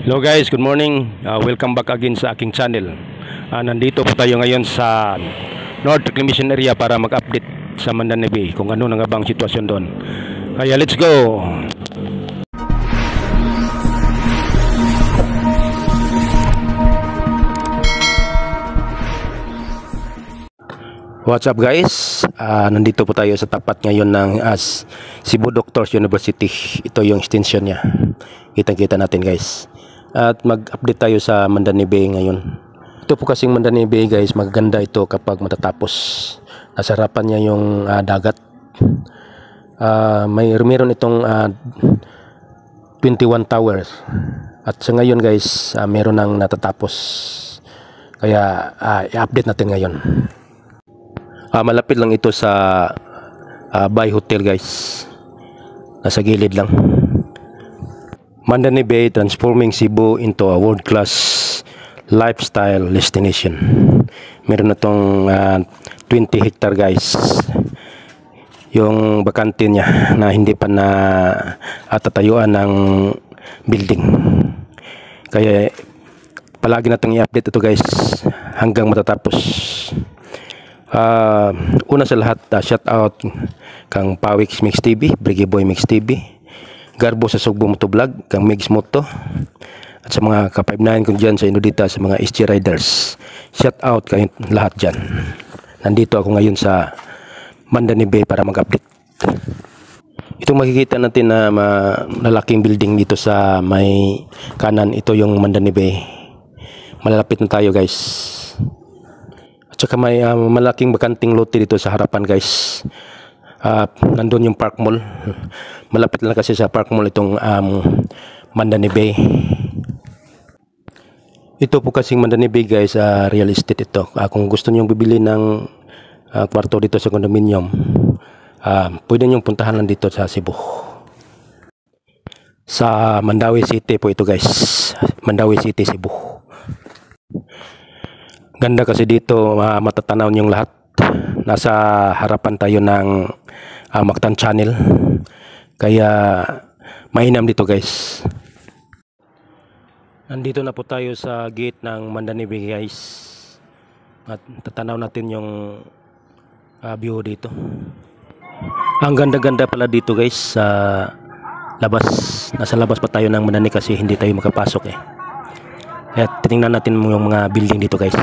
Hello guys, good morning. Welcome back again sa aking channel. Nandito po tayo ngayon sa North Reclamation Area para mag-update sa Mandani Bay kung ano na nga bang sitwasyon doon. Kaya let's go! What's up guys? Nandito po tayo sa tapat ngayon ng Cebu Doctors University. Ito yung extension niya. Kitang-kita natin guys. At mag-update tayo sa Mandani Bay ngayon. Ito po kasing Mandani Bay guys, maganda ito kapag matatapos. Nasa harapan niya yung dagat. Meron itong 21 towers. At sa ngayon guys, meron nang natatapos. Kaya i-update natin ngayon. Malapit lang ito sa Bay Hotel guys. Nasa gilid lang. Mandani Bay transforming Cebu into a world-class lifestyle destination. Meron na itong 20 hectare guys. Yung bakante niya na hindi pa na tatayuan ng building. Kaya palagi natin i-update ito guys hanggang matatapos. Una sa lahat, shout out kang Pawix Mix TV, Briggy Boy Mix TV, Garbo sa Sugbo Moto Vlog, kang Mix Moto, at sa mga ka-59 ko dyan sa Inudita, sa mga SG Riders. Shout out kayong lahat dyan. Nandito ako ngayon sa Mandani Bay para mag-update. Itong makikita natin na malaking building dito sa may kanan, ito yung Mandani Bay. Malalapit na tayo guys. At saka may malaking bakanting lote dito sa harapan guys. Nandun yung Park Mall. Malapit lang kasi sa Park Mall itong Mandani Bay. Ito po kasing Mandani Bay guys, real estate ito. Kung gusto niyo bibili ng kwarto dito sa condominium, pwede niyo puntahan lang dito sa Cebu. Sa Mandawi City po ito guys. Mandawi City, Cebu. Ganda kasi dito, matatanaw niyong lahat. Nasa harapan tayo ng Mactan Channel. Kaya mainam dito guys. Nandito na po tayo sa gate ng Mandani Bay guys. At tatanaw natin yung view dito. Ang ganda-ganda pala dito guys sa labas. Nasa labas pa tayo ng Mandani kasi hindi tayo makapasok eh. Kaya tinignan natin yung mga building dito guys.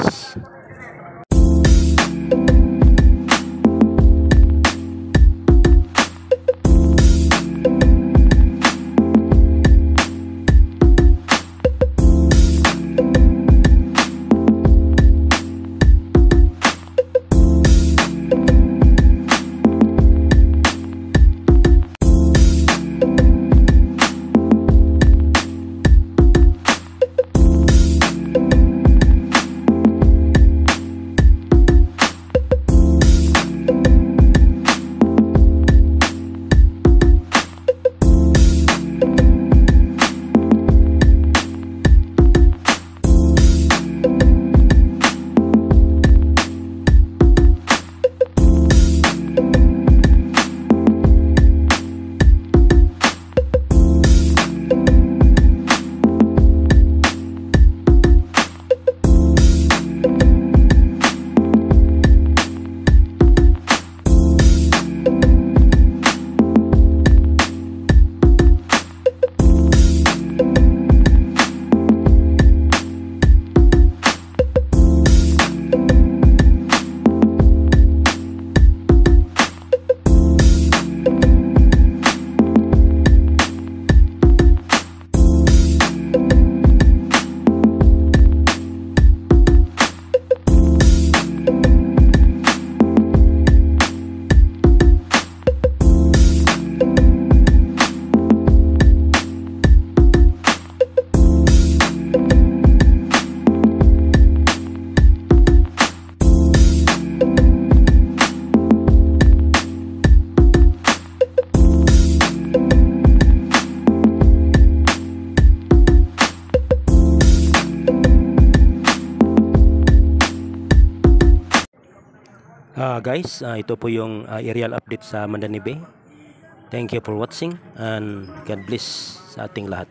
Guys, ito po yung aerial update sa Mandani Bay. Thank you for watching and God bless sa ating lahat.